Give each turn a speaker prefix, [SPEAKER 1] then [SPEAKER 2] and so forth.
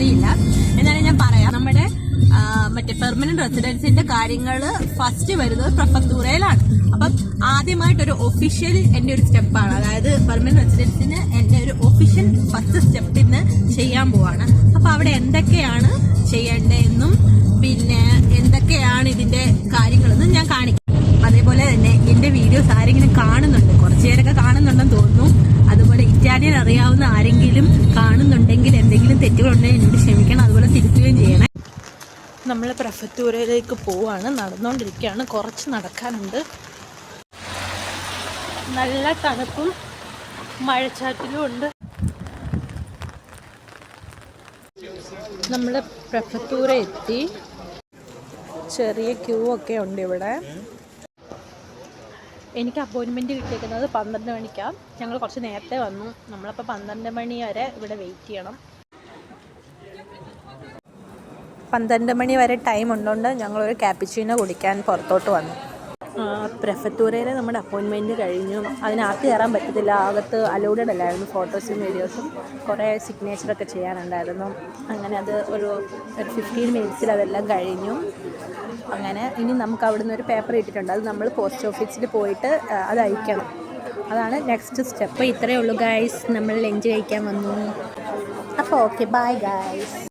[SPEAKER 1] അറിയില്ല. എന്നാലും ഞാൻ പറയാം. നമ്മുടെ മറ്റേ പെർമനന്റ് റെസിഡൻസിന്റെ കാര്യങ്ങൾ ഫസ്റ്റ് വരുന്നത് പ്രഫക്തൂറയിലാണ്. അപ്പം ആദ്യമായിട്ടൊരു ഒഫീഷ്യൽ എന്റെ ഒരു സ്റ്റെപ്പാണ്, അതായത് പെർമനന്റ് റെസിഡൻസിന് എന്റെ ഒരു ഒഫീഷ്യൽ ഫസ്റ്റ് സ്റ്റെപ്പ് ഇന്ന് ചെയ്യാൻ പോവാണ്. അപ്പൊ അവിടെ എന്തൊക്കെയാണ് ചെയ്യേണ്ടതെന്നും പിന്നെ എന്തൊക്കെയാണ് ഇതിന്റെ കാര്യങ്ങളെന്നും ഞാൻ കാണിക്കും. അതേപോലെ തന്നെ എന്റെ വീഡിയോസ് ആരെങ്കിലും കാണുന്നുണ്ട്, കുറച്ചുപേരൊക്കെ കാണുന്നുണ്ടെന്ന് തോന്നുന്നു. അതുപോലെ ഇറ്റാലിയൻ അറിയാവുന്ന ആരെങ്കിലും കാണുന്നുണ്ടെങ്കിൽ എന്തെങ്കിലും തെറ്റുകളുണ്ടെങ്കിൽ എന്നോട് ക്ഷമിക്കണം, അതുപോലെ തിരുത്തുകയും ചെയ്യണേ. നമ്മൾ പ്രഫക്തൂരയിലേക്ക് പോവാണ്, നടന്നുകൊണ്ടിരിക്കുകയാണ്. കുറച്ച് നടക്കാനുണ്ട്. നല്ല തണുപ്പും മഴച്ചാറ്റിലും ഉണ്ട്. നമ്മൾ പ്രഫക്തൂര എത്തി. ചെറിയ ക്യൂ ഒക്കെ ഉണ്ട് ഇവിടെ. എനിക്ക് അപ്പോയിൻമെൻറ്റ് കിട്ടിയിരിക്കുന്നത് 12 മണിക്കാണ്. ഞങ്ങൾ കുറച്ച് നേരത്തെ വന്നു. നമ്മളപ്പോൾ 12 മണി വരെ ഇവിടെ വെയിറ്റ് ചെയ്യണം. 12 മണി വരെ ടൈം ഉള്ളതുകൊണ്ട് ഞങ്ങളൊരു ക്യാപ്പിച്ചീനോ കുടിക്കാൻ പുറത്തോട്ട് വന്നു. പ്രഫക്തൂരയിൽ നമ്മുടെ അപ്പോയിൻമെൻറ്റ് കഴിഞ്ഞു. അതിനകത്ത് കയറാൻ പറ്റത്തില്ല, അകത്ത് അലൗഡഡ് അല്ലായിരുന്നു. ഫോട്ടോസും വീഡിയോസും കുറേ സിഗ്നേച്ചറൊക്കെ ചെയ്യാനുണ്ടായിരുന്നു. അങ്ങനെ അത് ഒരു 15 മിനിറ്റ്സിൽ അതെല്ലാം കഴിഞ്ഞു. അങ്ങനെ ഇനി നമുക്ക് അവിടുന്ന് ഒരു പേപ്പർ ഇട്ടിട്ടുണ്ട്, അത് നമ്മൾ പോസ്റ്റ് ഓഫീസിൽ പോയിട്ട് അത് അയക്കണം. അതാണ് നെക്സ്റ്റ് സ്റ്റെപ്പ്. ഇത്രയേ ഉള്ളൂ ഗൈസ്. നമ്മൾ ലഞ്ച് കഴിക്കാൻ വന്നു. അപ്പോൾ ഓക്കെ, ബൈ ഗൈസ്.